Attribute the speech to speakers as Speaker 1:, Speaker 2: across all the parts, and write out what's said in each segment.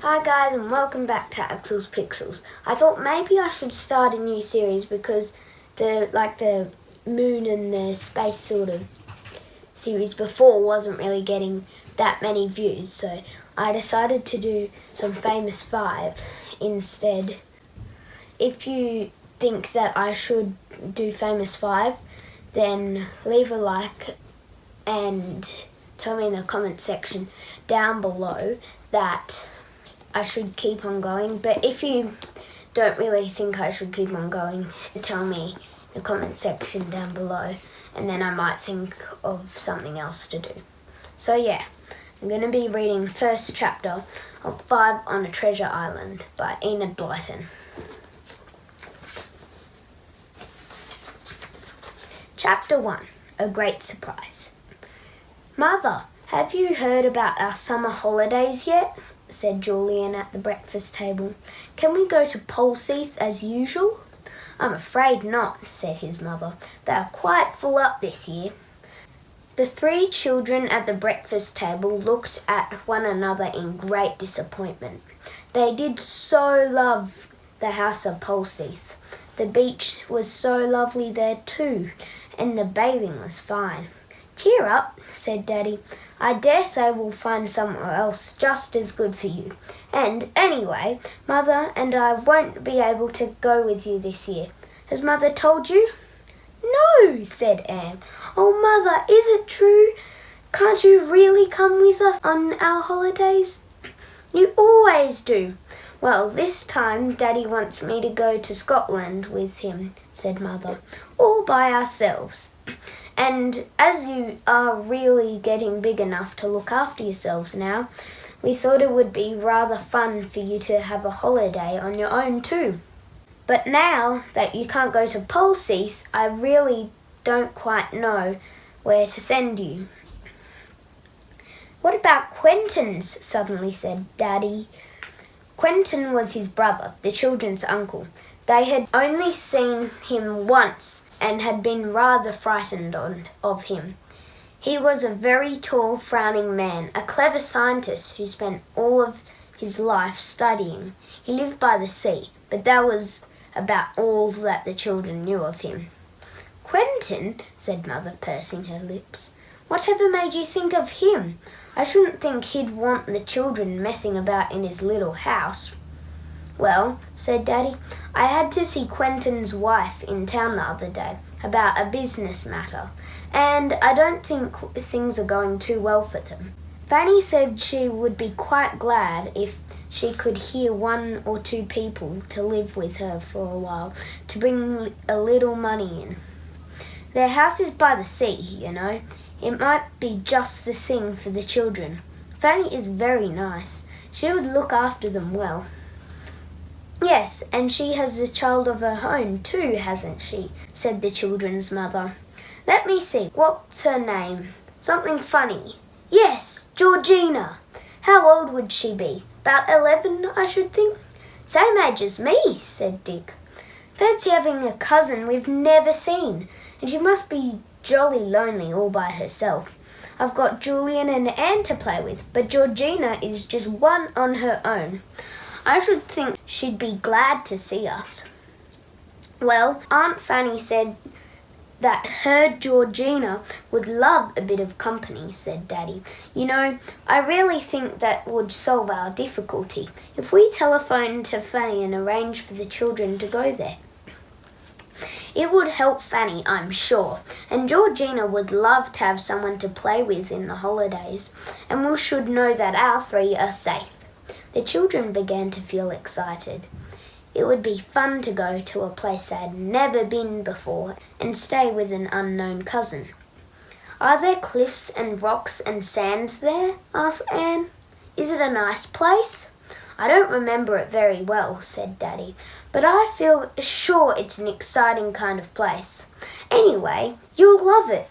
Speaker 1: Hi guys and welcome back to Axel's Pixels. I thought maybe I should start a new series because the moon and the space sort of series before wasn't really getting that many views, so I decided to do some Famous 5 instead. If you think that I should do Famous 5, then leave a like and tell me in the comment section down below that I should keep on going. But if you don't really think I should keep on going, tell me in the comment section down below and then I might think of something else to do. So yeah, I'm going to be reading the first chapter of 5 on a Treasure Island by Enid Blyton. Chapter 1, A Great Surprise. Mother, have you heard about our summer holidays yet? Said Julian at the breakfast table. Can we go to Polseath as usual? I'm afraid not, said his mother. They are quite full up this year. The 3 children at the breakfast table looked at one another in great disappointment. They did so love the house of Polseath. The beach was so lovely there too, and the bathing was fine. Cheer up, said Daddy. I dare say we'll find somewhere else just as good for you. And anyway, Mother and I won't be able to go with you this year. Has Mother told you? No, said Anne. Oh, Mother, is it true? Can't you really come with us on our holidays? You always do. Well, this time Daddy wants me to go to Scotland with him, said Mother. All by ourselves. And as you are really getting big enough to look after yourselves now, we thought it would be rather fun for you to have a holiday on your own too. But now that you can't go to Polseath, I really don't quite know where to send you. What about Quentin's? Suddenly said Daddy. Quentin was his brother, the children's uncle. They had only seen him once and had been rather frightened of him. He was a very tall, frowning man, a clever scientist who spent all of his life studying. He lived by the sea, but that was about all that the children knew of him. Quentin, said Mother, pursing her lips. Whatever made you think of him? I shouldn't think he'd want the children messing about in his little house. Well, said Daddy, I had to see Quentin's wife in town the other day about a business matter, and I don't think things are going too well for them. Fanny said she would be quite glad if she could hear 1 or 2 people to live with her for a while to bring a little money in. Their house is by the sea, you know. It might be just the thing for the children. Fanny is very nice. She would look after them well. Yes, and she has a child of her own too, hasn't she? Said the children's mother. Let me see, what's her name? Something funny. Yes, Georgina. How old would she be? About 11, I should think. Same age as me, said Dick. Fancy having a cousin we've never seen, and she must be jolly lonely all by herself. I've got Julian and Anne to play with, but Georgina is just one on her own. I should think she'd be glad to see us. Well, Aunt Fanny said that her Georgina would love a bit of company, said Daddy. You know, I really think that would solve our difficulty if we telephoned to Fanny and arranged for the children to go there. It would help Fanny, I'm sure, and Georgina would love to have someone to play with in the holidays, and we should know that our 3 are safe. The children began to feel excited. It would be fun to go to a place they had never been before and stay with an unknown cousin. Are there cliffs and rocks and sands there? Asked Anne. Is it a nice place? I don't remember it very well, said Daddy, but I feel sure it's an exciting kind of place. Anyway, you'll love it.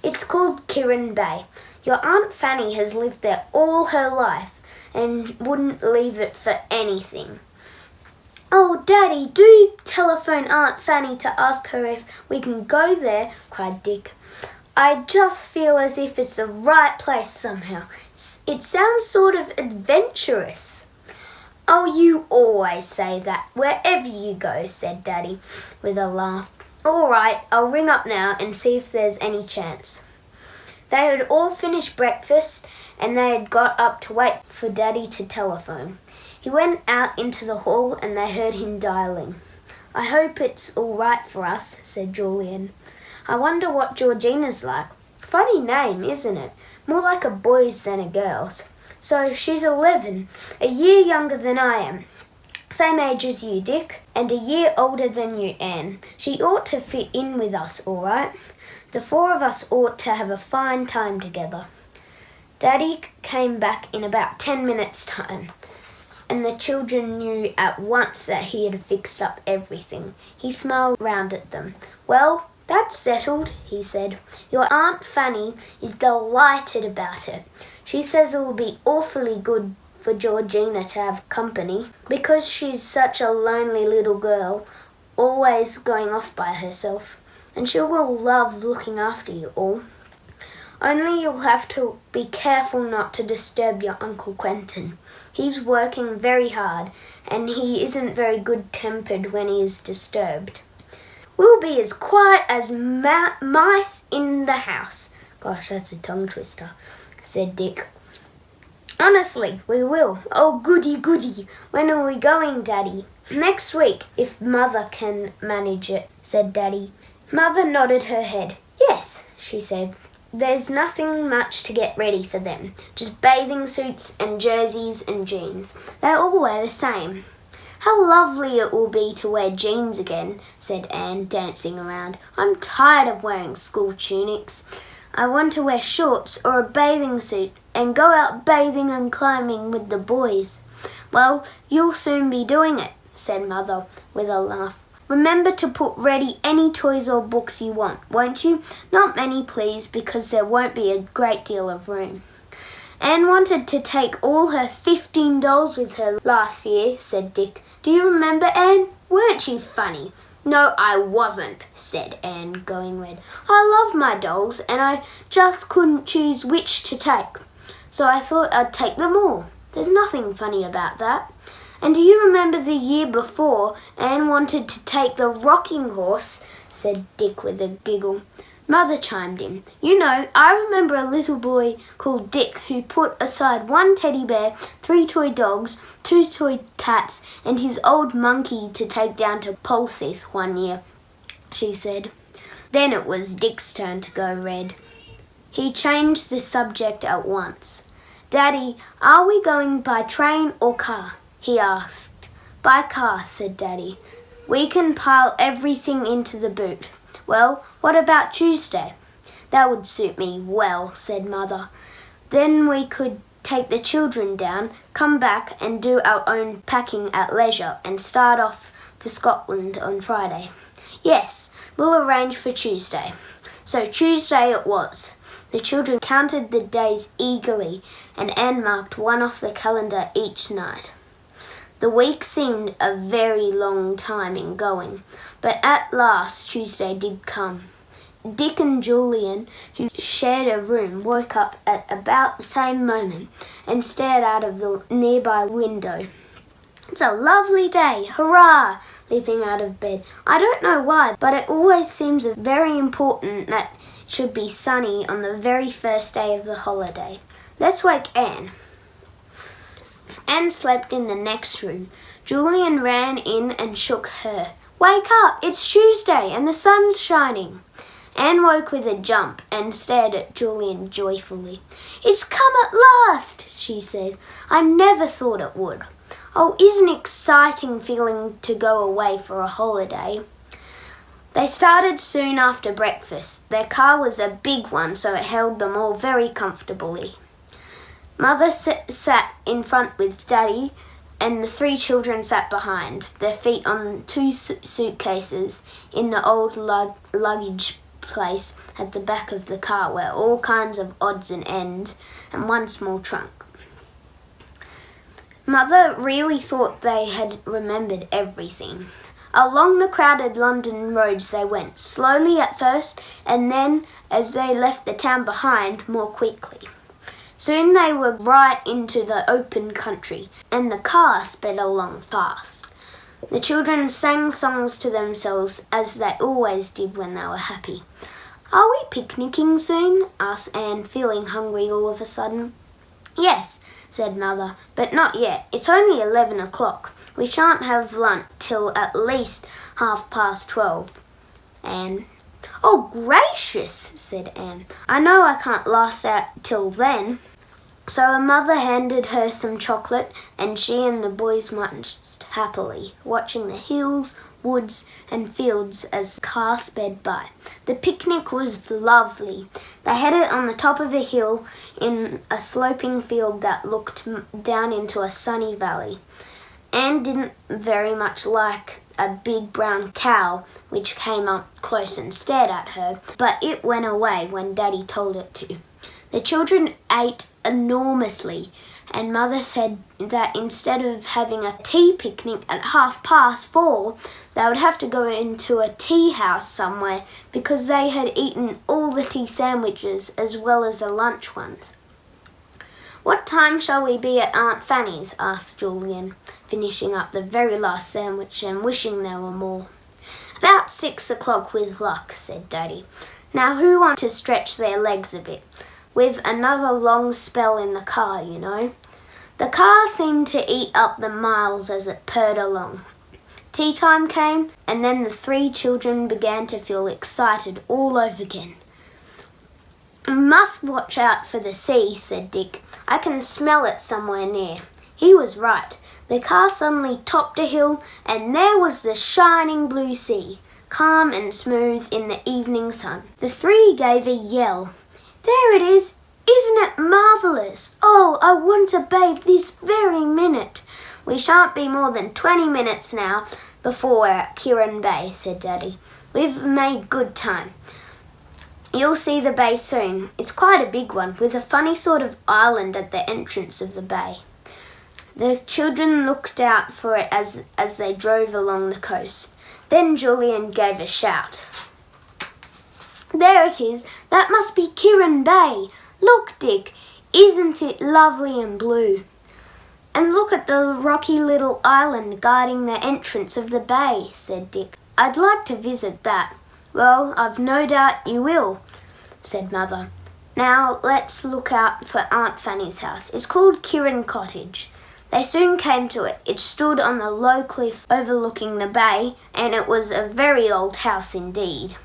Speaker 1: It's called Kirin Bay. Your Aunt Fanny has lived there all her life and wouldn't leave it for anything. Oh, Daddy, do telephone Aunt Fanny to ask her if we can go there, cried Dick. I just feel as if it's the right place somehow. It sounds sort of adventurous. "Oh, you always say that wherever you go," said Daddy with a laugh. "All right, I'll ring up now and see if there's any chance." They had all finished breakfast and they had got up to wait for Daddy to telephone. He went out into the hall and they heard him dialing. "I hope it's all right for us," said Julian. "I wonder what Georgina's like. Funny name, isn't it? More like a boy's than a girl's. So she's 11, a year younger than I am. Same age as you, Dick, and a year older than you, Anne. She ought to fit in with us, all right. The four of us ought to have a fine time together." Daddy came back in about 10 minutes' time, and the children knew at once that he had fixed up everything. He smiled round at them. "Well, that's settled," he said. "Your Aunt Fanny is delighted about it. She says it will be awfully good for Georgina to have company, because she's such a lonely little girl, always going off by herself, and she will love looking after you all. Only you'll have to be careful not to disturb your Uncle Quentin. He's working very hard, and he isn't very good-tempered when he is disturbed." "We'll be as quiet as mice in the house." Gosh, that's a tongue twister, said Dick. "Honestly, we will. Oh, goody, goody. When are we going, Daddy?" "Next week, if Mother can manage it," said Daddy. Mother nodded her head. "Yes," she said. "There's nothing much to get ready for them. Just bathing suits and jerseys and jeans. They all wear the same." "How lovely it will be to wear jeans again," said Anne, dancing around. "I'm tired of wearing school tunics. I want to wear shorts or a bathing suit and go out bathing and climbing with the boys." "Well, you'll soon be doing it," said Mother with a laugh. "Remember to put ready any toys or books you want, won't you? Not many, please, because there won't be a great deal of room." "Anne wanted to take all her 15 dolls with her last year," said Dick. "Do you remember, Anne? Weren't you funny?" "No, I wasn't," said Anne, going red. "I love my dolls, and I just couldn't choose which to take. So I thought I'd take them all. There's nothing funny about that. And do you remember the year before Anne wanted to take the rocking horse?" said Dick with a giggle. Mother chimed in. "You know, I remember a little boy called Dick who put aside 1 teddy bear, 3 toy dogs, 2 toy cats, and his old monkey to take down to Polsith one year," she said. Then it was Dick's turn to go red. He changed the subject at once. "Daddy, are we going by train or car?" he asked. "By car," said Daddy. "We can pile everything into the boot." "Well, what about Tuesday?" "That would suit me well," said Mother. "Then we could take the children down, come back and do our own packing at leisure and start off for Scotland on Friday." "Yes, we'll arrange for Tuesday." So Tuesday it was. The children counted the days eagerly, and Anne marked one off the calendar each night. The week seemed a very long time in going, but at last Tuesday did come. Dick and Julian, who shared a room, woke up at about the same moment and stared out of the nearby window. "It's a lovely day, hurrah!" leaping out of bed. "I don't know why, but it always seems very important that it should be sunny on the very first day of the holiday. Let's wake Anne." Anne slept in the next room. Julian ran in and shook her. "Wake up! It's Tuesday and the sun's shining." Anne woke with a jump and stared at Julian joyfully. "It's come at last," she said. "I never thought it would. Oh, isn't it exciting feeling to go away for a holiday?" They started soon after breakfast. Their car was a big one, so it held them all very comfortably. Mother sat in front with Daddy, and the 3 children sat behind, their feet on 2 suitcases in the old luggage place at the back of the car where all kinds of odds and ends and 1 small trunk. Mother really thought they had remembered everything. Along the crowded London roads they went, slowly at first, and then, as they left the town behind, more quickly. Soon they were right into the open country, and the car sped along fast. The children sang songs to themselves as they always did when they were happy. "Are we picnicking soon?" asked Anne, feeling hungry all of a sudden. "Yes," said Mother, "but not yet. It's only 11 o'clock. We shan't have lunch till at least 12:30. Anne. "Oh, gracious," said Anne. "I know I can't last out till then." So her mother handed her some chocolate, and she and the boys munched happily, watching the hills, woods and fields as the car sped by. The picnic was lovely. They had it on the top of a hill in a sloping field that looked down into a sunny valley. Anne didn't very much like a big brown cow which came up close and stared at her, but it went away when Daddy told it to. The children ate enormously, and Mother said that instead of having a tea picnic at 4:30, they would have to go into a tea house somewhere because they had eaten all the tea sandwiches as well as the lunch ones. "What time shall we be at Aunt Fanny's?" asked Julian, finishing up the very last sandwich and wishing there were more. "About 6 o'clock with luck," said Daddy. "Now who wants to stretch their legs a bit? With another long spell in the car, you know." The car seemed to eat up the miles as it purred along. Tea time came, and then the three children began to feel excited all over again. "Must watch out for the sea," said Dick. "I can smell it somewhere near." He was right. The car suddenly topped a hill, and there was the shining blue sea, calm and smooth in the evening sun. The three gave a yell. "There it is! Isn't it marvellous? Oh, I want to bathe this very minute." "We shan't be more than 20 minutes now before we're at Kirin Bay," said Daddy. "We've made good time. You'll see the bay soon. It's quite a big one, with a funny sort of island at the entrance of the bay." The children looked out for it as they drove along the coast. Then Julian gave a shout. "There it is! That must be Kirin Bay! Look, Dick! Isn't it lovely and blue? And look at the rocky little island guarding the entrance of the bay," said Dick. "I'd like to visit that." "Well, I've no doubt you will," said Mother. "Now let's look out for Aunt Fanny's house. It's called Kirin Cottage." They soon came to it. It stood on the low cliff overlooking the bay, and it was a very old house indeed.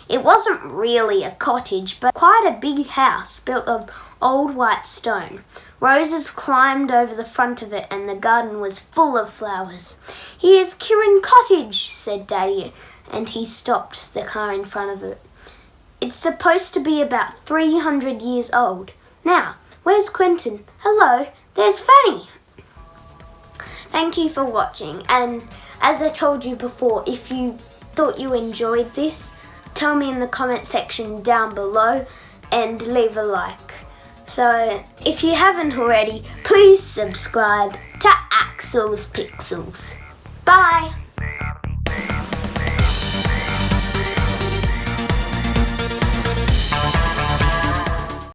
Speaker 1: It wasn't really a cottage, but quite a big house built of old white stone. Roses climbed over the front of it, and the garden was full of flowers. "Here's Kirin Cottage," said Daddy, and he stopped the car in front of it. "It's supposed to be about 300 years old. Now, where's Quentin? Hello, there's Fanny." Thank you for watching, and as I told you before, if you thought you enjoyed this, tell me in the comment section down below and leave a like. So if you haven't already, please subscribe to Axel's Pixels. Bye!